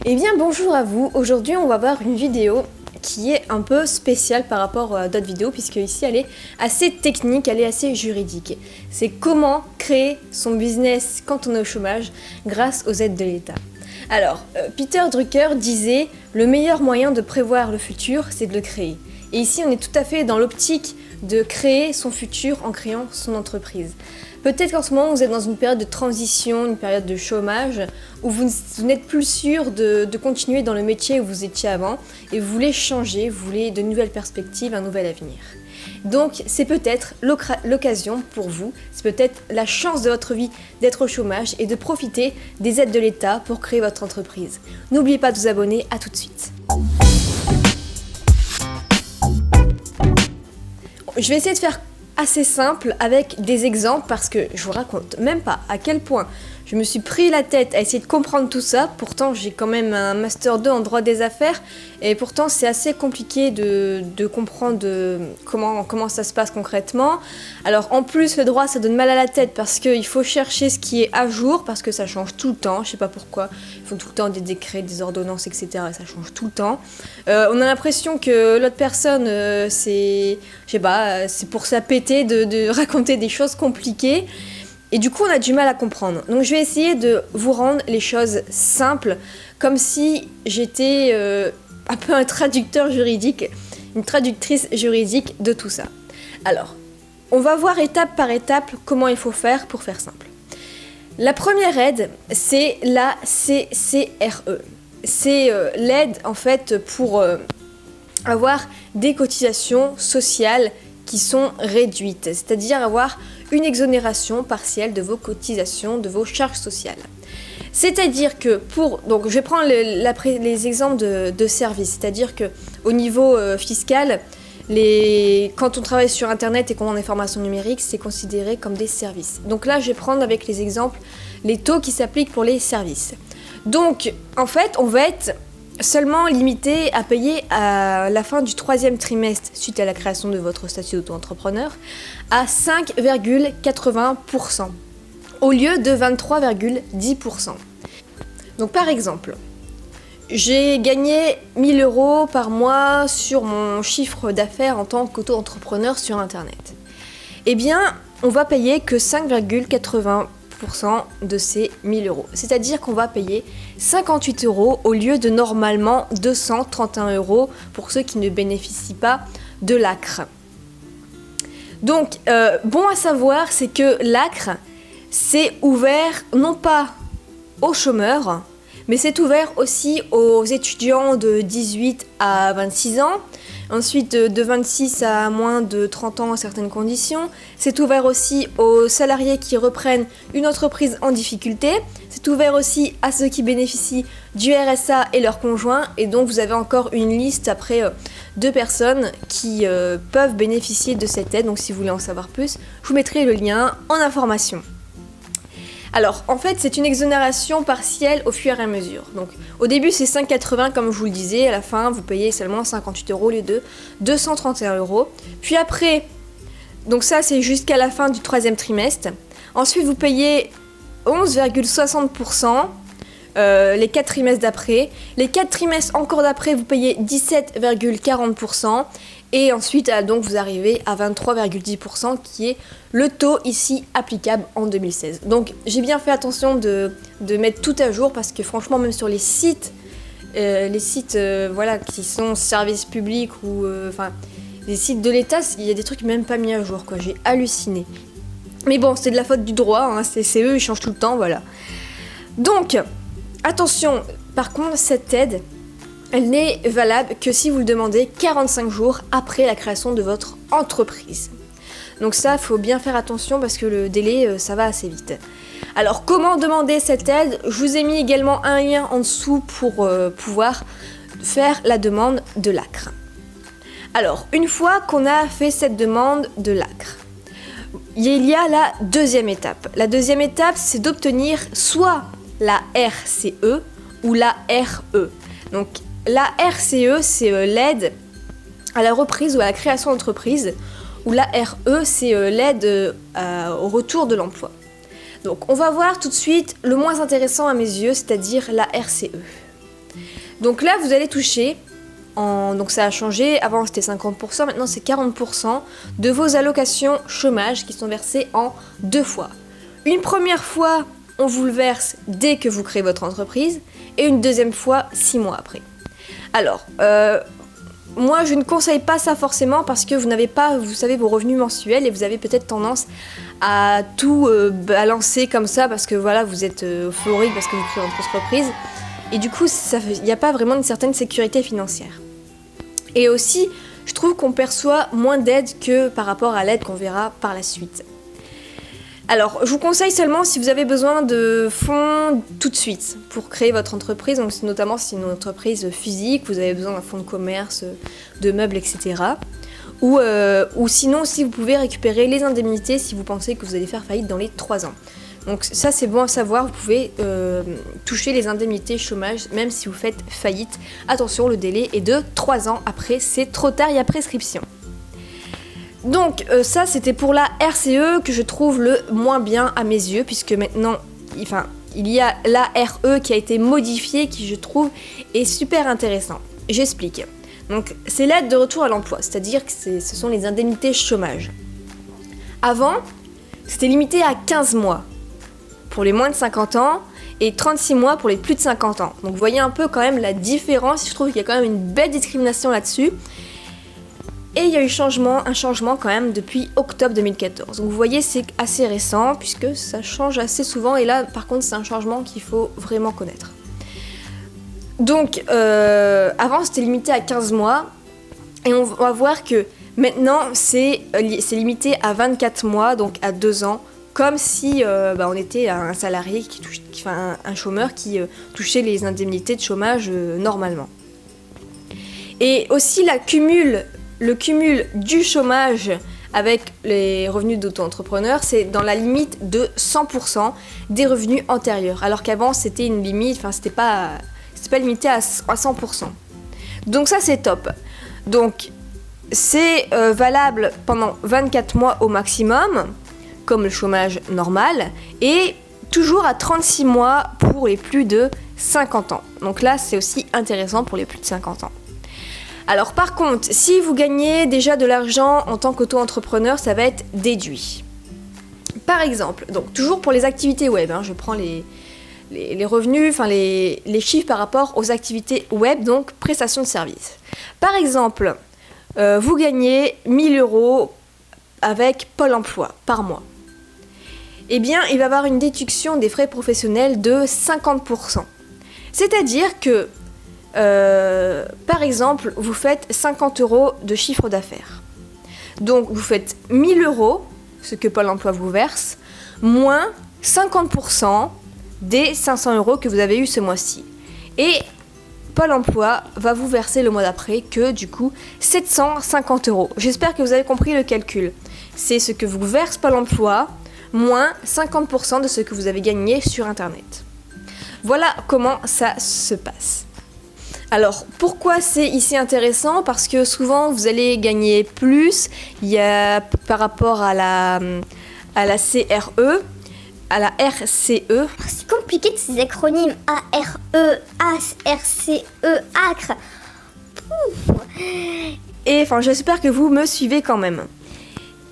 Eh bien bonjour à vous, aujourd'hui on va voir une vidéo qui est un peu spéciale par rapport à d'autres vidéos puisque ici elle est assez technique, elle est assez juridique. C'est comment créer son business quand on est au chômage grâce aux aides de l'État. Alors, Peter Drucker disait « Le meilleur moyen de prévoir le futur, c'est de le créer ». Et ici on est tout à fait dans l'optique de créer son futur en créant son entreprise. Peut-être qu'en ce moment vous êtes dans une période de transition, une période de chômage, où vous n'êtes plus sûr de continuer dans le métier où vous étiez avant, et vous voulez changer, vous voulez de nouvelles perspectives, un nouvel avenir. Donc c'est peut-être l'occasion pour vous, c'est peut-être la chance de votre vie d'être au chômage et de profiter des aides de l'État pour créer votre entreprise. N'oubliez pas de vous abonner, à tout de suite. Je vais essayer de faire assez simple avec des exemples parce que je vous raconte même pas à quel point je me suis pris la tête à essayer de comprendre tout ça. Pourtant j'ai quand même un Master 2 en droit des affaires et pourtant c'est assez compliqué de comprendre comment ça se passe concrètement. Alors en plus le droit ça donne mal à la tête parce qu'il faut chercher ce qui est à jour parce que ça change tout le temps, je sais pas pourquoi, ils font tout le temps des décrets, des ordonnances etc. et ça change tout le temps. On a l'impression que l'autre personne c'est pour s'appêter de raconter des choses compliquées. Et du coup, on a du mal à comprendre. Donc, je vais essayer de vous rendre les choses simples, comme si j'étais un peu un traducteur juridique, une traductrice juridique de tout ça. Alors, on va voir étape par étape comment il faut faire pour faire simple. La première aide, c'est la CCRE. C'est l'aide, en fait, pour avoir des cotisations sociales qui sont réduites, c'est-à-dire avoir une exonération partielle de vos cotisations, de vos charges sociales. C'est-à-dire que donc je vais prendre les exemples de services, c'est-à-dire que au niveau fiscal, quand on travaille sur internet et qu'on a des formations numériques, c'est considéré comme des services. Donc là, je vais prendre avec les exemples les taux qui s'appliquent pour les services. Donc en fait, on va être seulement limité à payer à la fin du 3e trimestre suite à la création de votre statut d'auto-entrepreneur à 5,80% au lieu de 23,10%. Donc par exemple, j'ai gagné 1000 € par mois sur mon chiffre d'affaires en tant qu'auto-entrepreneur sur internet. Eh bien, on va payer que 5,80% de ces 1000 €. C'est-à-dire qu'on va payer 58 € au lieu de normalement 231 € pour ceux qui ne bénéficient pas de l'ACRE. Donc, bon à savoir, c'est que l'ACRE, c'est ouvert non pas aux chômeurs, mais c'est ouvert aussi aux étudiants de 18 à 26 ans, ensuite de 26 à moins de 30 ans à certaines conditions. C'est ouvert aussi aux salariés qui reprennent une entreprise en difficulté. C'est ouvert aussi à ceux qui bénéficient du RSA et leurs conjoints. Et donc vous avez encore une liste après de personnes qui peuvent bénéficier de cette aide. Donc si vous voulez en savoir plus, je vous mettrai le lien en information. Alors, en fait, c'est une exonération partielle au fur et à mesure. Donc, au début, c'est 5,80 comme je vous le disais. À la fin, vous payez seulement 58 € au lieu de 231 €. Puis après, donc ça, c'est jusqu'à la fin du 3e trimestre. Ensuite, vous payez 11,60% les 4 trimestres d'après. Les 4 trimestres encore d'après, vous payez 17,40%. Et ensuite, donc, vous arrivez à 23,10% qui est le taux ici applicable en 2016. Donc, j'ai bien fait attention de mettre tout à jour parce que franchement, même sur les sites voilà, qui sont services publics ou les sites de l'État, il y a des trucs même pas mis à jour, quoi. J'ai halluciné. Mais bon, c'est de la faute du droit, hein, c'est eux, ils changent tout le temps, voilà. Donc, attention, par contre, cette aide, elle n'est valable que si vous le demandez 45 jours après la création de votre entreprise. Donc ça, il faut bien faire attention parce que le délai, ça va assez vite. Alors, comment demander cette aide ? Je vous ai mis également un lien en dessous pour pouvoir faire la demande de l'ACRE. Alors, une fois qu'on a fait cette demande de l'ACRE, il y a la deuxième étape. La deuxième étape, c'est d'obtenir soit la RCE ou la RE. Donc, la RCE, c'est l'aide à la reprise ou à la création d'entreprise, ou la RE, c'est l'aide au retour de l'emploi. Donc on va voir tout de suite le moins intéressant à mes yeux, c'est-à-dire la RCE. Donc là, vous allez toucher, donc ça a changé, avant c'était 50%, maintenant c'est 40% de vos allocations chômage qui sont versées en 2 fois. Une première fois, on vous le verse dès que vous créez votre entreprise, et une deuxième fois 6 mois après. Alors, moi je ne conseille pas ça forcément parce que vous n'avez pas, vous savez, vos revenus mensuels et vous avez peut-être tendance à tout balancer comme ça parce que voilà, vous êtes euphorique parce que vous créez votre entreprise. Et du coup, il n'y a pas vraiment une certaine sécurité financière. Et aussi, je trouve qu'on perçoit moins d'aide que par rapport à l'aide qu'on verra par la suite. Alors, je vous conseille seulement si vous avez besoin de fonds tout de suite pour créer votre entreprise, donc notamment si c'est une entreprise physique, vous avez besoin d'un fonds de commerce, de meubles, etc. Ou sinon, si vous pouvez récupérer les indemnités si vous pensez que vous allez faire faillite dans les 3 ans. Donc ça, c'est bon à savoir, vous pouvez toucher les indemnités chômage même si vous faites faillite. Attention, le délai est de 3 ans, après c'est trop tard, il y a prescription. Donc ça c'était pour la RCE que je trouve le moins bien à mes yeux, puisque maintenant il y a l'ARE qui a été modifiée, qui je trouve est super intéressant. J'explique. Donc c'est l'aide de retour à l'emploi, c'est-à-dire que ce sont les indemnités chômage. Avant, c'était limité à 15 mois pour les moins de 50 ans et 36 mois pour les plus de 50 ans. Donc vous voyez un peu quand même la différence, je trouve qu'il y a quand même une belle discrimination là-dessus. Et il y a eu un changement quand même depuis octobre 2014. Donc vous voyez, c'est assez récent puisque ça change assez souvent. Et là, par contre, c'est un changement qu'il faut vraiment connaître. Donc, avant, c'était limité à 15 mois. Et on va voir que maintenant, c'est limité à 24 mois, donc à 2 ans. Comme si on était un salarié, un chômeur qui touchait les indemnités de chômage normalement. Et aussi, le cumul du chômage avec les revenus d'auto-entrepreneur, c'est dans la limite de 100% des revenus antérieurs. Alors qu'avant, c'était une limite, c'était pas limité à 100%. Donc ça, c'est top. Donc, c'est valable pendant 24 mois au maximum, comme le chômage normal, et toujours à 36 mois pour les plus de 50 ans. Donc là, c'est aussi intéressant pour les plus de 50 ans. Alors par contre, si vous gagnez déjà de l'argent en tant qu'auto-entrepreneur, ça va être déduit. Par exemple, donc toujours pour les activités web, je prends les revenus, les chiffres par rapport aux activités web, donc prestations de services. Par exemple, vous gagnez 1 000 € avec Pôle emploi par mois. Eh bien, il va y avoir une déduction des frais professionnels de 50%. C'est-à-dire que par exemple, vous faites 50 € de chiffre d'affaires. Donc, vous faites 1 000 €, ce que Pôle emploi vous verse, moins 50% des 500 € que vous avez eu ce mois-ci. Et Pôle emploi va vous verser le mois d'après que, du coup, 750 €. J'espère que vous avez compris le calcul. C'est ce que vous verse Pôle emploi, moins 50% de ce que vous avez gagné sur Internet. Voilà comment ça se passe. Alors, pourquoi c'est ici intéressant ? Parce que souvent, vous allez gagner plus. Il y a, par rapport à la CRE, à la RCE. C'est compliqué de ces acronymes ARE, ARCE, ACRE. Et j'espère que vous me suivez quand même.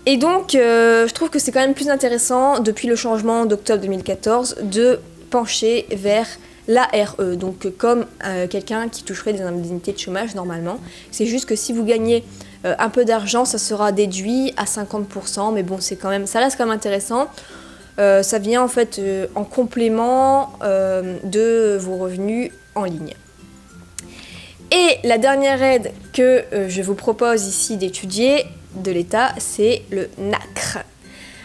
Et donc, je trouve que c'est quand même plus intéressant, depuis le changement d'octobre 2014, de pencher vers l'ARE, donc comme quelqu'un qui toucherait des indemnités de chômage normalement. C'est juste que si vous gagnez un peu d'argent, ça sera déduit à 50%, mais bon, ça reste quand même intéressant. Ça vient en fait en complément de vos revenus en ligne. Et la dernière aide que je vous propose ici d'étudier de l'État, c'est le NACRE.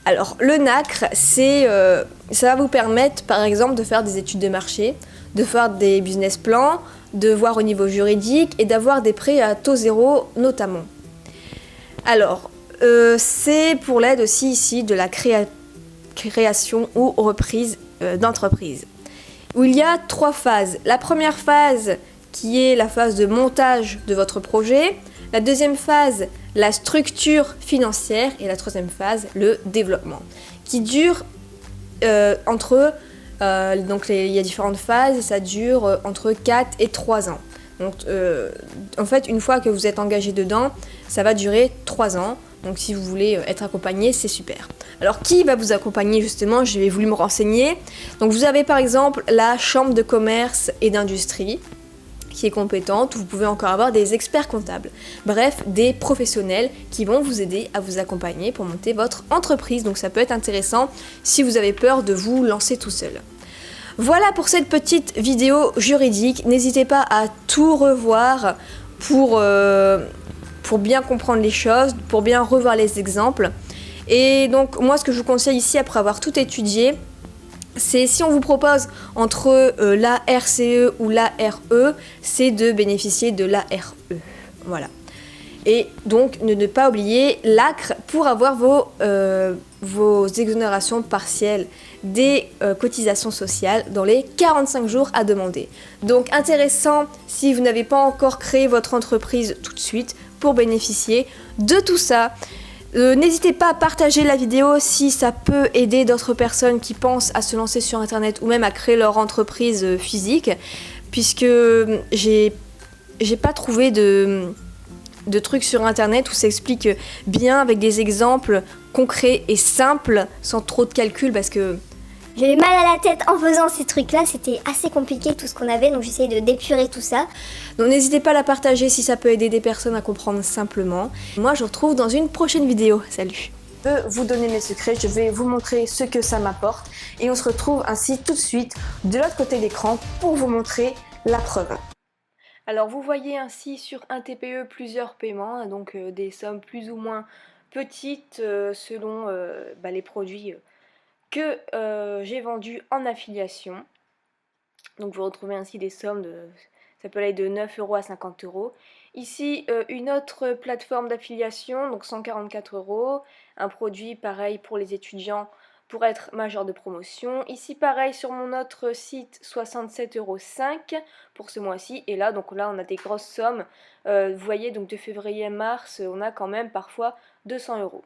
Alors, le NACRE, ça va vous permettre, par exemple, de faire des études de marché, de faire des business plans, de voir au niveau juridique et d'avoir des prêts à taux zéro, notamment. Alors, c'est pour l'aide aussi ici de la création ou reprise d'entreprise, où il y a 3 phases. La première phase, qui est la phase de montage de votre projet. La deuxième phase, la structure financière, et la troisième phase, le développement, qui dure donc il y a différentes phases et ça dure entre 4 et 3 ans. Donc en fait, une fois que vous êtes engagé dedans, ça va durer 3 ans. Donc si vous voulez être accompagné, c'est super. Alors qui va vous accompagner justement? J'ai voulu me renseigner. Donc vous avez par exemple la chambre de commerce et d'industrie qui est compétente. Vous pouvez encore avoir des experts comptables. Bref, des professionnels qui vont vous aider à vous accompagner pour monter votre entreprise. Donc ça peut être intéressant si vous avez peur de vous lancer tout seul. Voilà pour cette petite vidéo juridique. N'hésitez pas à tout revoir pour bien comprendre les choses, pour bien revoir les exemples. Et donc moi ce que je vous conseille ici après avoir tout étudié, c'est si on vous propose entre la RCE ou la RE, c'est de bénéficier de la RE. Voilà. Et donc ne pas oublier l'ACRE pour avoir vos exonérations partielles des cotisations sociales dans les 45 jours à demander. Donc intéressant si vous n'avez pas encore créé votre entreprise tout de suite pour bénéficier de tout ça. N'hésitez pas à partager la vidéo si ça peut aider d'autres personnes qui pensent à se lancer sur internet ou même à créer leur entreprise physique, puisque j'ai pas trouvé de trucs sur internet où ça explique bien avec des exemples concrets et simples sans trop de calcul, parce que j'avais mal à la tête en faisant ces trucs-là, c'était assez compliqué tout ce qu'on avait, donc j'essayais de d'épurer tout ça. Donc n'hésitez pas à la partager si ça peut aider des personnes à comprendre simplement. Moi je vous retrouve dans une prochaine vidéo, salut. Je vais vous donner mes secrets, je vais vous montrer ce que ça m'apporte et on se retrouve ainsi tout de suite de l'autre côté de l'écran pour vous montrer la preuve. Alors vous voyez ainsi sur un TPE plusieurs paiements, donc des sommes plus ou moins petites selon les produits que j'ai vendus en affiliation. Donc vous retrouvez ainsi des sommes ça peut aller de 9 € à 50 €. Ici une autre plateforme d'affiliation, donc 144 €, un produit pareil pour les étudiants pour être majeur de promotion. Ici pareil sur mon autre site 67,5 € pour ce mois-ci. Et là donc là on a des grosses sommes. Vous voyez donc de février à mars on a quand même parfois 200 €.